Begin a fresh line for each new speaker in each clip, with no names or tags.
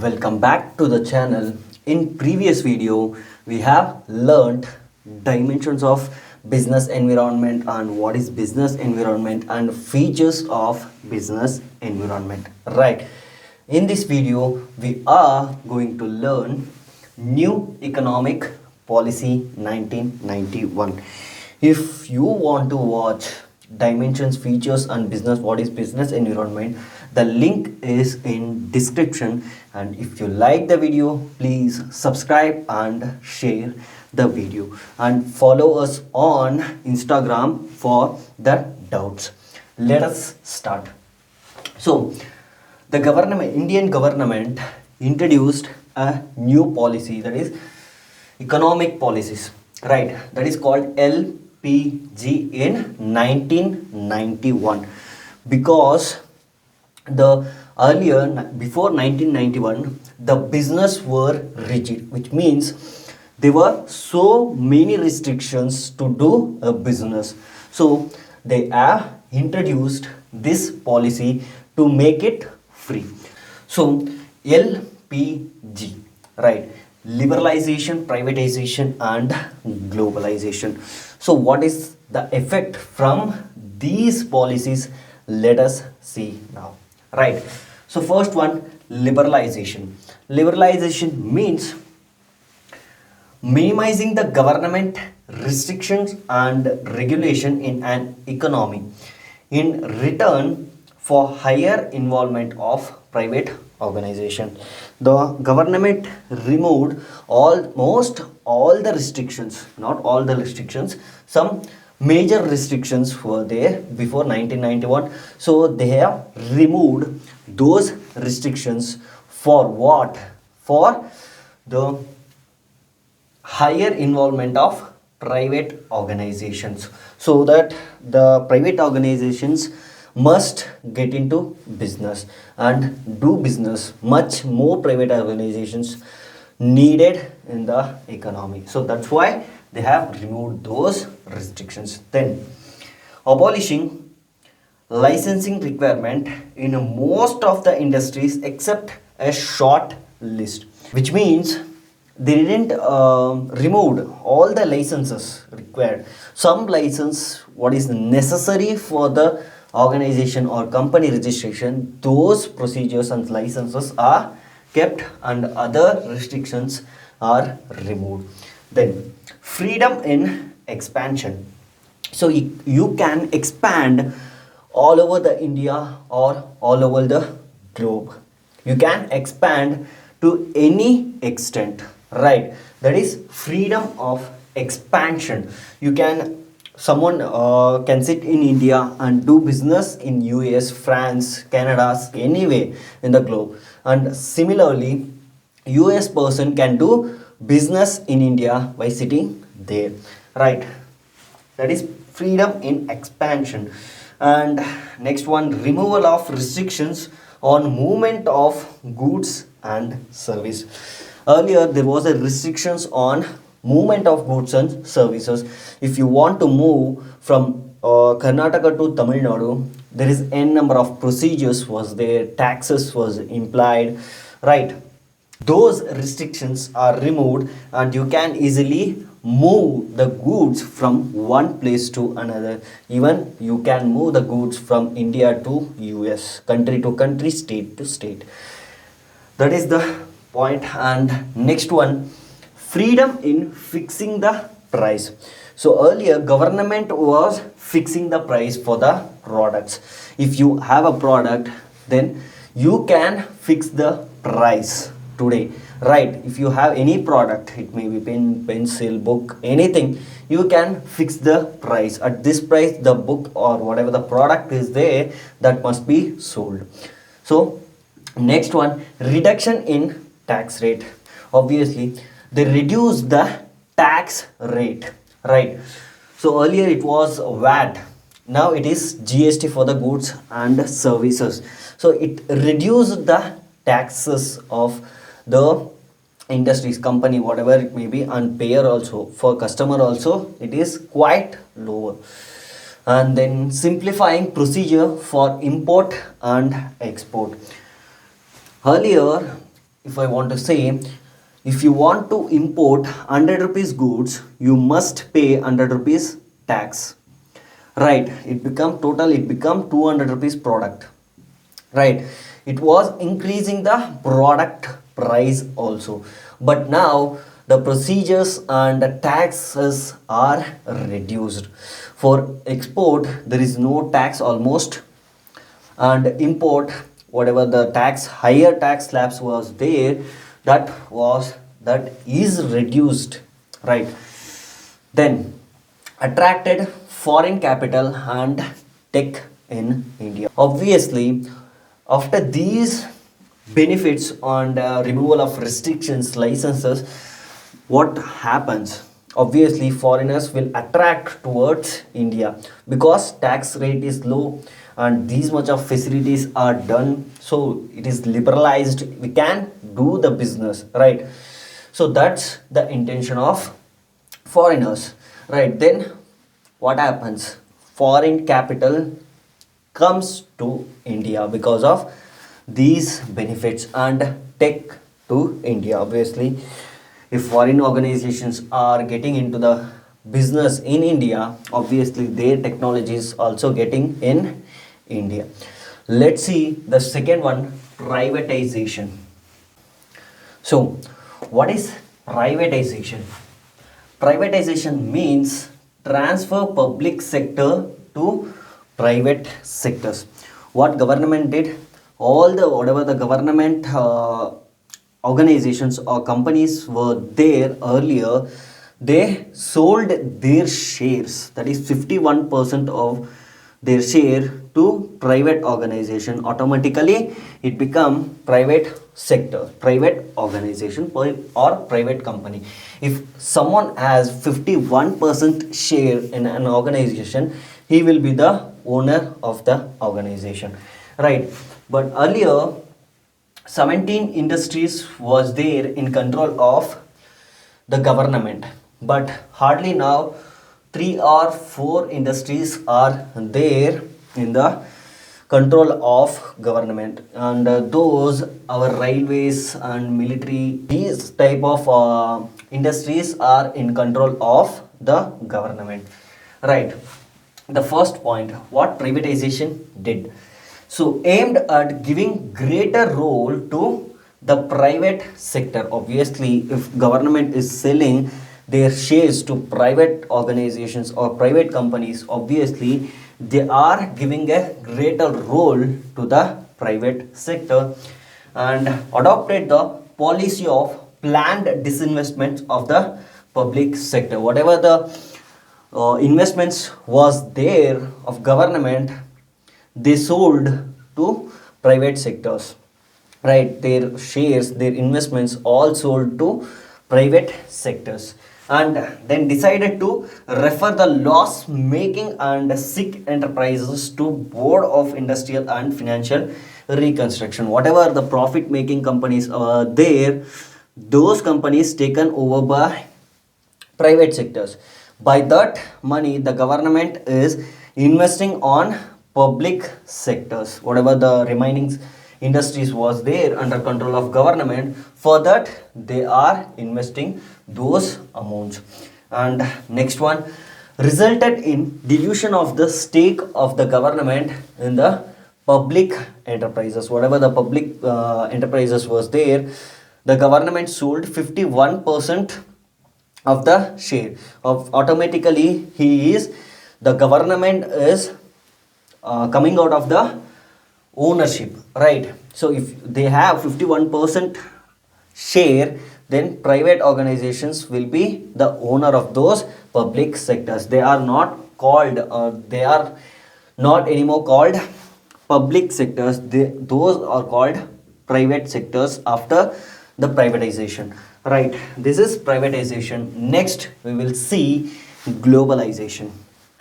Welcome back to the channel. In previous video, we have learned dimensions of business environment and what is business environment and features of business environment. Right. In this video, we are going to learn new economic policy 1991. If you want to watch dimensions, features and business, what is business environment, the link is in description, and if you like the video, please subscribe and share the video and follow us on Instagram for the doubts. Let us start. So the Indian government introduced a new policy, that is economic policies, right? That is called LPG in 1991, because the earlier, before 1991, the business were rigid, which means there were so many restrictions to do a business. So they have introduced this policy to make it free. So LPG, right? Liberalization, privatization and globalization. So what is the effect from these policies? Let us see now. Right. So first one, liberalization. Liberalization means minimizing the government restrictions and regulation in an economy in return for higher involvement of private organization. The government removed almost all the restrictions, not all the restrictions, some major restrictions were there before 1991. So they have removed those restrictions for what? For the higher involvement of private organizations, so that the private organizations must get into business and do business. Much more private organizations needed in the economy, so that's why they have removed those restrictions. Then abolishing licensing requirement in most of the industries except a short list, which means they didn't removed all the licenses required. Some license what is necessary for the organization or company registration, those procedures and licenses are kept and other restrictions are removed. Then freedom in expansion. So you can expand all over the India or all over the globe. You can expand to any extent, right? That is freedom of expansion. You can, someone can sit in India and do business in US, France, Canada, anywhere in the globe, and similarly US person can do business in India by sitting there, right? That is freedom in expansion. And next one, removal of restrictions on movement of goods and service. Earlier there was a restrictions on movement of goods and services. If you want to move from Karnataka to Tamil Nadu, there is n number of procedures was there, taxes was implied, right? Those restrictions are removed and you can easily move the goods from one place to another. Even you can move the goods from India to US, country to country, state to state. That is the point. And next one, freedom in fixing the price. So earlier government was fixing the price for the products. If you have a product, then you can fix the price today, right? If you have any product, it may be pen, pencil, book, anything, you can fix the price. At this price the book or whatever the product is there, that must be sold. So next one, reduction in tax rate. Obviously they reduce the tax rate, right? So earlier it was VAT, now it is GST for the goods and services. So it reduced the taxes of the industries, company, whatever it may be, and payer also, for customer also it is quite lower. And then simplifying procedure for import and export. Earlier if I want to say, if you want to import 100 rupees goods, you must pay 100 rupees tax. Right, it become 200 rupees product. Right, it was increasing the product price also, but now the procedures and the taxes are reduced. For export there is no tax almost, and import whatever the tax, higher tax slabs was there, that is reduced. Right, then attracted foreign capital and tech in India. Obviously, after these benefits and removal of restrictions, licenses, what happens? Obviously, foreigners will attract towards India because tax rate is low and these much of facilities are done. So it is liberalized. We can do the business, right? So that's the intention of foreigners, right? Then what happens? Foreign capital comes to India because of these benefits and tech to India. Obviously, if foreign organizations are getting into the business in India, obviously their technology is also getting in India. Let's see the second one, privatization. So, what is privatization? Privatization means transfer public sector to private sectors. What government did, all the whatever the government organizations or companies were there earlier, they sold their shares, that is 51% of their share, to private organization. Automatically it become private sector, private organization or private company. If someone has 51% share in an organization, he will be the owner of the organization, right? But earlier 17 industries was there in control of the government, but hardly now 3 or 4 industries are there in the control of government, and those our railways and military, these type of industries are in control of the government, right? The first point, what privatization did, so aimed at giving greater role to the private sector. Obviously, if government is selling their shares to private organizations or private companies, obviously they are giving a greater role to the private sector, and adopted the policy of planned disinvestment of the public sector. Whatever the investments was there of government, they sold to private sectors, right? Their shares, their investments all sold to private sectors, and then decided to refer the loss making and sick enterprises to board of industrial and financial reconstruction. Whatever the profit making companies are there, those companies taken over by private sectors. By that money the government is investing on public sectors. Whatever the remaining industries was there under control of government, for that they are investing those amounts. And next one, resulted in dilution of the stake of the government in the public enterprises. Whatever the public enterprises was there, the government sold 51% of the share of, automatically he is, the government is coming out of the ownership, right? So if they have 51% share, then private organizations will be the owner of those public sectors. They are not called, they are not anymore called public sectors, those are called private sectors after the privatization, right? This is privatization. Next we will see globalization.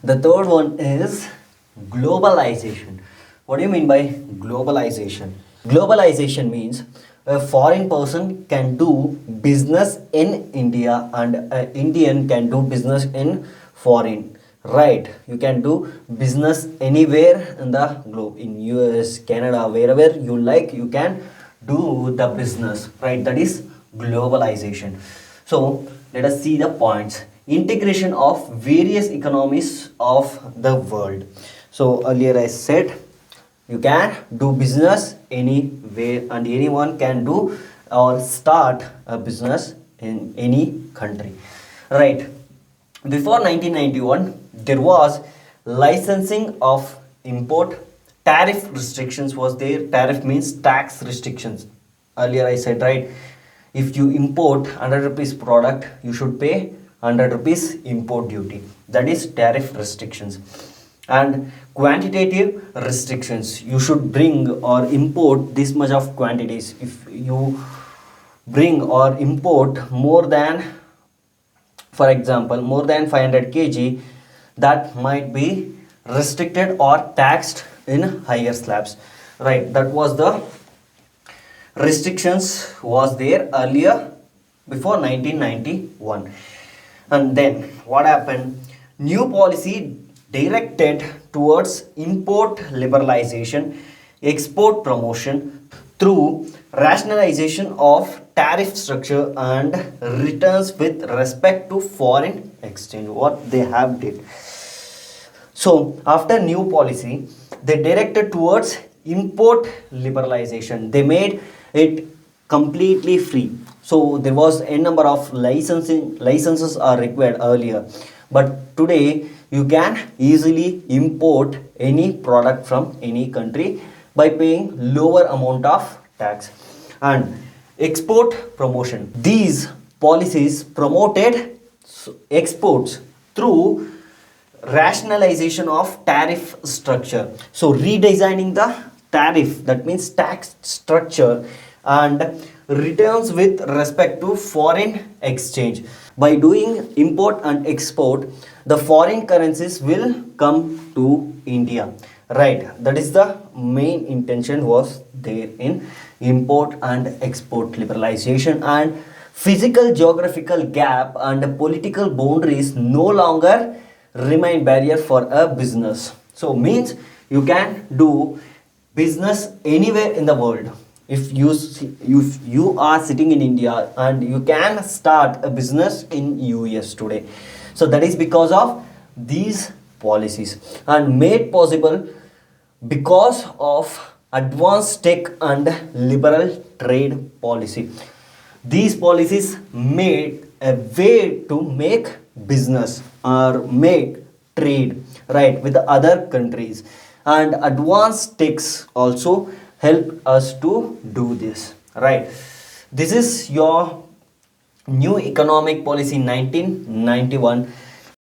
The third one is globalization. What do you mean by globalization? Globalization means a foreign person can do business in India and an Indian can do business in foreign, right? You can do business anywhere in the globe, in US, Canada, wherever you like, you can do the business, right? That is globalization. So let us see the points. Integration of various economies of the world. So earlier I said you can do business anywhere and anyone can do or start a business in any country, right? Before 1991 there was licensing of import. Tariff restrictions was there. Tariff means tax restrictions. Earlier I said, right, if you import 100 rupees product you should pay 100 rupees import duty. That is tariff restrictions. And quantitative restrictions, you should bring or import this much of quantities. If you bring or import more than, for example, more than 500 kg, that might be restricted or taxed in higher slabs, right? That was the restrictions was there earlier before 1991. And then what happened? New policy directed towards import liberalization, export promotion through rationalization of tariff structure and returns with respect to foreign exchange. What they have did. So after new policy, they directed towards import liberalization. They made it completely free. So there was a number of licenses are required earlier, but today you can easily import any product from any country by paying lower amount of tax. And export promotion, these policies promoted exports through rationalization of tariff structure. So redesigning the tariff, that means tax structure, and returns with respect to foreign exchange. By doing import and export, the foreign currencies will come to India, right? That is the main intention was there in import and export liberalization. And physical geographical gap and political boundaries no longer remain barrier for a business. So means you can do business anywhere in the world. If you are sitting in India and you can start a business in US today. So that is because of these policies and made possible because of advanced tech and liberal trade policy. These policies made a way to make business or make trade, right, with the other countries. And advanced techs also help us to do this, right? This is your new economic policy 1991.